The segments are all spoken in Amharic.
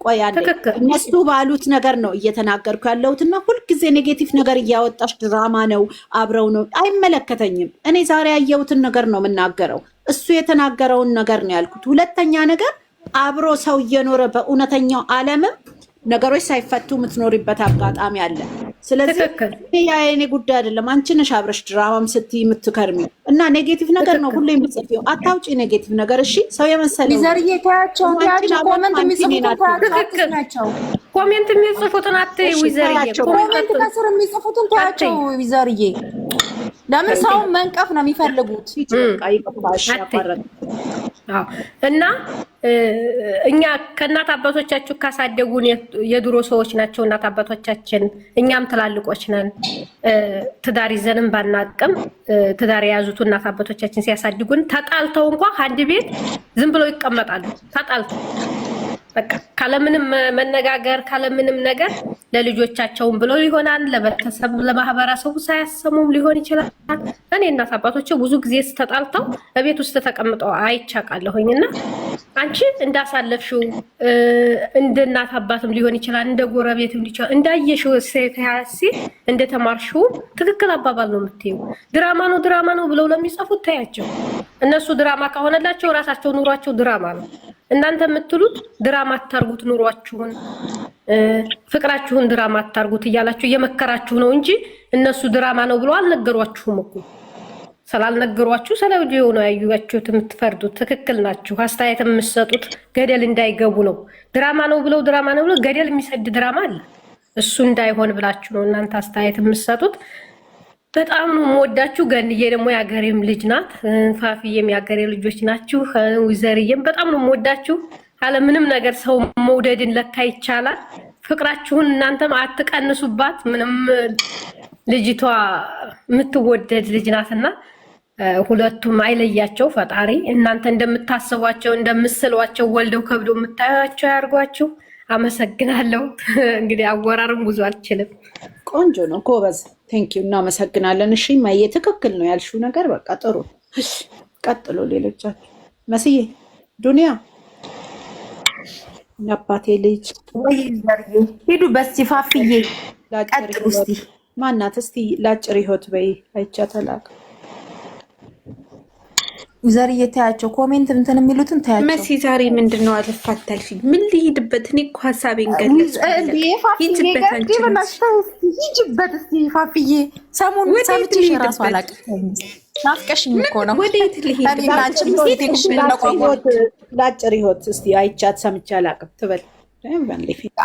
ቆይ አንዴ እነሱ ባሉት ነገር ነው እየተናገርኩ ያለሁትና ሁልጊዜ ኔጌቲቭ ነገር እያወጣሽ ድራማ ነው አብረው ነው አይመለከተኝም። እኔ ዛሬ ያየሁትን ነገር ነው የምናገረው። እሱ የተናገረውን ነገር ነው ያልኩት። ሁለተኛ ነገር አብሮ ሰው እየኖረ በእውነተኛው ዓለምም ነገሮች ሳይፈቱ የምትኖሪበት አጋጣሚ አለ። ስለዚህ ያ የኔ ጉዳይ አይደለም። አንቺ ነሽ አብረሽ ድራማም ስትይ የምትከርሚ እና ኔጌቲቭ ነገር ነው ሁሌ የምትጽፊው። አታውጪ ኔጌቲቭ ነገር እሺ። ሰው የመሰለው ሊዘርዬ ታያቸው ኮሜንት የሚጽፉትን ናቸው። ኮሜንት የሚጽፉትን አትይ ዊዘርዬ። ኮሜንት ከስር የሚጽፉትን ታያቸው ዊዘርዬ። ለምን ሰው መንቀፍ ነው የሚፈልጉት? እና እኛ ከእናት አባቶቻችሁ ካሳደጉን የድሮ ሰዎች ናቸው እናት አባቶቻችን። እኛም ትላልቆች ነን። ትዳር ይዘንም ባናቅም ትዳር የያዙት እናት አባቶቻችን ሲያሳድጉን ተጣልተው እንኳን አንድ ቤት ዝም ብለው ይቀመጣሉ። ተጣልተው በቃ ካለምንም መነጋገር ካለምንም ነገር ለልጆቻቸውም ብለው ይሆናል፣ ለቤተሰብ ለማህበረሰቡ ሳያሰሙም ሊሆን ይችላል። እኔ እናት አባቶቼ ብዙ ጊዜ ተጣልተው በቤት ውስጥ ተቀምጠው አይቻቃለሁኝና አንቺ እንዳሳለፍሽው እንደ እናት አባትም ሊሆን ይችላል፣ እንደ ጎረቤትም ሊሆን ይችላል፣ እንዳየሽው ሴታሲ እንደተማርሽው ትክክል አባባል ነው የምትይው። ድራማ ነው ብለው ለሚጽፉት ታያቸው። እነሱ ድራማ ከሆነላቸው ራሳቸው ኑሯቸው ድራማ ነው። እናንተ የምትሉት ድራማ አታርጉት፣ ኑሯችሁን ፍቅራችሁን ድራማ አታርጉት እያላችሁ እየመከራችሁ ነው እንጂ እነሱ ድራማ ነው ብለው አልነገሯችሁም እኮ። ስላልነገሯችሁ ስለቪዲዮ ነው ያዩዋችሁት የምትፈርዱት። ትክክል ናችሁ። አስተያየት የምትሰጡት ገደል እንዳይገቡ ነው። ድራማ ነው ብለው ገደል የሚሰድ ድራማ አለ። እሱ እንዳይሆን ብላችሁ ነው እናንተ አስተያየት የምትሰጡት። በጣም ነው የምወዳችሁ። ገንዬ ደግሞ የአገሬም ልጅ ናት። ፋፊዬም የአገሬ ልጆች ናችሁ። ዊዘርዬም በጣም ነው የምወዳችሁ። አለ ምንም ነገር ሰው መውደድን ለካ ይቻላል። ፍቅራችሁን እናንተም አትቀንሱባት። ምንም ልጅቷ የምትወደድ ልጅ ናትና ሁለቱም አይለያቸው ፈጣሪ። እናንተ እንደምታስቧቸው እንደምስሏቸው ወልደው ከብዶ የምታዩቸው ያርጓችሁ። አመሰግናለሁ። እንግዲህ አወራርም ብዙ አልችልም። ቆንጆ ነው ጎበዝ። ቴንኪዩ እናመሰግናለን። እሺ ማየ ትክክል ነው ያልሽው ነገር በቃ ጥሩ። እሺ ቀጥሎ ሌሎቻችሁ መስዬ ዱንያ አባቴ ልጅ ወይ ሄዱ በስፋፍዬ ቀጥሉ እስቲ ማናት እስቲ ላጭር ህይወት በይ አይቻተላክ ዘርዬ ታያቸው ኮሜንት እንትን የሚሉትን ታያቸው። መሲ ዛሬ ምንድነው አልፋታልሽ? ምን ልሂድበት? እኔ እኮ ሀሳቤን ገለጽ። ሂጅበት እስቲ ፋፍዬ። ሰሞኑን ሰምቼሽ እራሱ አላውቅም። ናፍቀሽኝ እኮ ነው። ወዴት ልሂድ? ላጭር ህይወት እስቲ አይቻት ሰምቼ አላውቅም ትበል።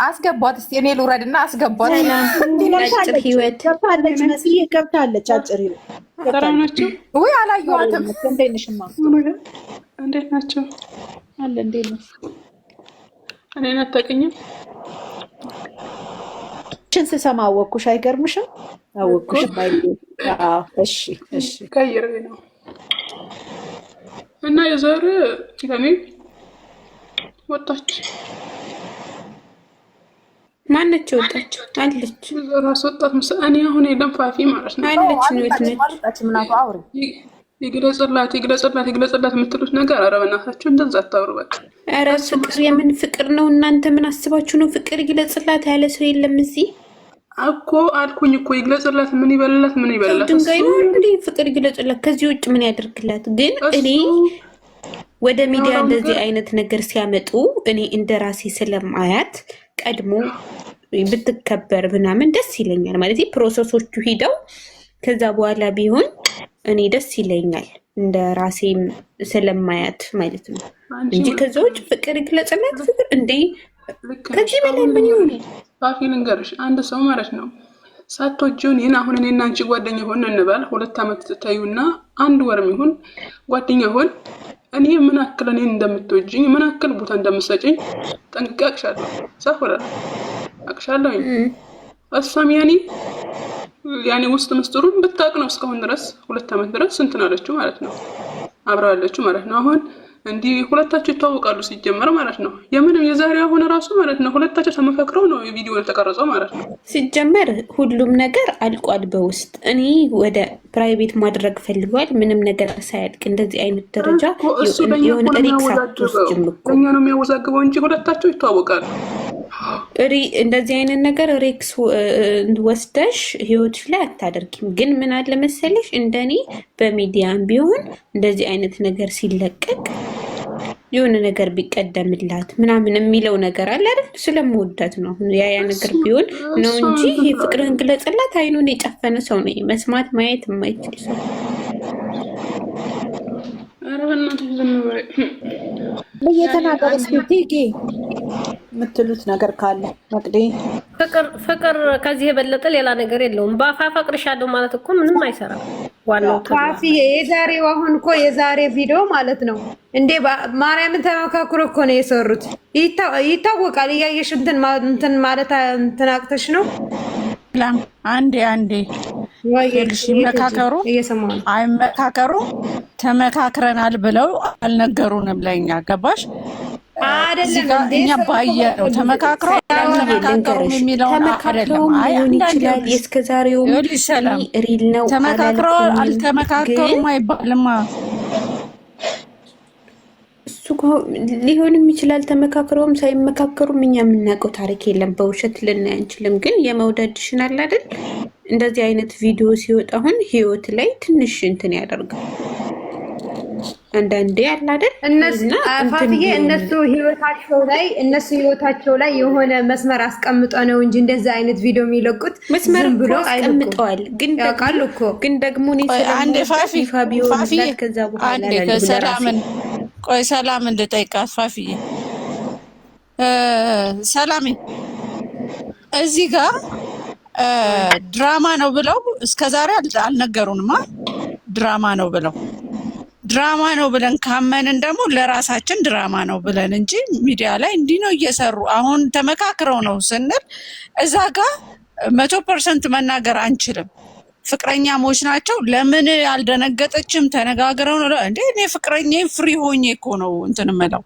አስገቧት እስቲ እኔ ልውረድና አስገቧት። ላጭር ህይወት ገብታለች መስዬ ገብታለች። አጭር ህይወት ሰላም ናቸው ወይ? አላየኋትም። እንዴት ነሽማ? እንዴት ናቸው? አለ እንዴት ነው? እኔን አታውቅኝም? ችን ስሰማ አወኩሽ። አይገርምሽም? አወኩሽ ባይ። እሺ እሺ ቀይሬ ነው እና የዛሬ ለኔ ወጣች። ማነች ወጣች? አለች ራስ ወጣት እኔ አሁን የለም ፋፊ ማለት ነው አለች ነው ይግለጽላት የምትሉት ነገር ኧረ በእናታችሁ እንደዛ አታውሩ። በቃ ኧረ ፍቅር የምን ፍቅር ነው? እናንተ ምን አስባችሁ ነው? ፍቅር ይግለጽላት ያለ ሰው የለም እዚህ እኮ አልኩኝ እኮ ይግለጽላት። ምን ይበልላት? ድንጋይ ነው እንዴ? ፍቅር ይግለጽላት። ከዚህ ውጭ ምን ያደርግላት? ግን እኔ ወደ ሚዲያ እንደዚህ አይነት ነገር ሲያመጡ እኔ እንደራሴ ስለማያት ቀድሞ ብትከበር ምናምን ደስ ይለኛል። ማለት ፕሮሰሶቹ ሂደው ከዛ በኋላ ቢሆን እኔ ደስ ይለኛል እንደ ራሴም ስለማያት ማለት ነው እንጂ ከዛ ውጭ ፍቅር ይግለጽላት። ፍቅር እንዴ ከዚህ በላይ ምን ይሆን? ፋፊ ልንገርሽ፣ አንድ ሰው ማለት ነው ሳትወጂውን ይህን አሁን እኔና አንቺ ጓደኛ ሆን እንበል 2 ዓመት ትታዩና 1 ወርም ይሁን ጓደኛ ሆን እኔ ምን አክል እኔን እንደምትወጂኝ ምን አክል ቦታ እንደምትሰጪኝ ጠንቅቄ አቅሻለሁ። ሳፈራ አቅሻለሁ። እሷም ያኔ ውስጥ ምስጢሩን ብታውቅ ነው እስካሁን ድረስ 2 ዓመት ድረስ እንትን አለችው ማለት ነው። አብራለችው ማለት ነው። አሁን እንዲህ ሁለታቸው ይተዋወቃሉ ሲጀመር ማለት ነው። የምንም የዛሬው ሆነ ራሱ ማለት ነው ሁለታቸው ተመካክረው ነው ቪዲዮ የተቀረጸው ማለት ነው። ሲጀመር ሁሉም ነገር አልቋል በውስጥ እኔ ወደ ፕራይቬት ማድረግ ፈልጓል። ምንም ነገር ሳያልቅ እንደዚህ አይነት ደረጃ የሆነ ሪክሳቶስ ጅምኮ እኛ ነው የሚያወዛግበው እንጂ ሁለታቸው ይተዋወቃሉ። እንደዚህ አይነት ነገር ሬክስ ወስደሽ ህይወትሽ ላይ አታደርጊም። ግን ምን አለ መሰለሽ እንደኔ በሚዲያም ቢሆን እንደዚህ አይነት ነገር ሲለቀቅ የሆነ ነገር ቢቀደምላት ምናምን የሚለው ነገር አለ አይደል? ስለምወዳት ነው ያ ነገር ቢሆን ነው እንጂ ይሄ ፍቅርህን ግለጽላት አይኑን የጨፈነ ሰው ነው መስማት ማየት የማይችል ሰው። እየተናገረ ስቲጊ የምትሉት ነገር ካለ መቅዲ ፍቅር ከዚህ የበለጠ ሌላ ነገር የለውም። በአፋ ፈቅርሻለሁ ማለት እኮ ምንም አይሰራም። ዋናው ካፊ የዛሬው አሁን እኮ የዛሬ ቪዲዮ ማለት ነው እንዴ ማርያምን ተመካክሮ እኮ ነው የሰሩት። ይታወቃል። እያየሽ እንትን ማለት እንትን አቅተሽ ነው። አንዴ ይመካከሩ አይመካከሩ ተመካክረናል ብለው አልነገሩንም ለኛ። ገባሽ አይደለም? እኛ ባየነው ተመካክረው አልተመካከሩም የሚለው አይደለም። ሊሆን ይችላል የእስከዛሬው ሪል ነው። ተመካክረው አልተመካከሩም አይባልማ። እሱ ሊሆንም ይችላል ተመካክረውም ሳይመካከሩም እኛ የምናውቀው ታሪክ የለም። በውሸት ልናይ አንችልም። ግን የመውደድሽን አለ አይደል እንደዚህ አይነት ቪዲዮ ሲወጣ አሁን ህይወት ላይ ትንሽ እንትን ያደርጋል። አንዳንዴ ያለ አይደል እነሱ ህይወታቸው ላይ የሆነ መስመር አስቀምጠው ነው እንጂ እንደዚህ አይነት ቪዲዮ የሚለቁት መስመር ብሎ አስቀምጠዋል። ግን ደግሞ አንዴ ፋፊ ከዛ በኋላ ሰላምን ልጠይቃት ፋፊዬ። ሰላሜ እዚህ ጋር ድራማ ነው ብለው እስከዛሬ አልነገሩንማ። ድራማ ነው ብለን ካመንን ደግሞ ለራሳችን ድራማ ነው ብለን እንጂ ሚዲያ ላይ እንዲህ ነው እየሰሩ አሁን ተመካክረው ነው ስንል እዛ ጋር 100% መናገር አንችልም። ፍቅረኛሞች ናቸው። ለምን አልደነገጠችም? ተነጋግረው ነው እንዴ? እኔ ፍቅረኛዬ ፍሪ ሆኜ እኮ ነው እንትን የምለው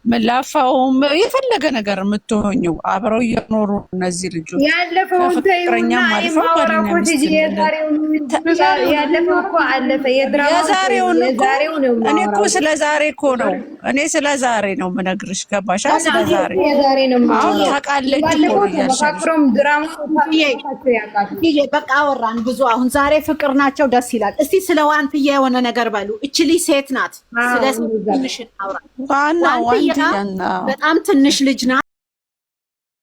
ምላፋውም የፈለገ ነገር የምትሆኘው አብረው እየኖሩ እነዚህ ልጆች ያለፈው ፍቅረኛም አልፈው እኔ እኮ ስለ ዛሬ እኮ ነው ስለ ዛሬ ነው የምነግርሽ። ገባሽ? ስለ ዛሬ አሁን ታውቃለች እኮ በቃ አወራን ብዙ። አሁን ዛሬ ፍቅር ናቸው፣ ደስ ይላል። እስቲ ስለ ዋንትያ የሆነ ነገር በሉ። እቺ ልጅ ሴት ናት። ስለ ትንሽ አውራ። በጣም ትንሽ ልጅ ናት።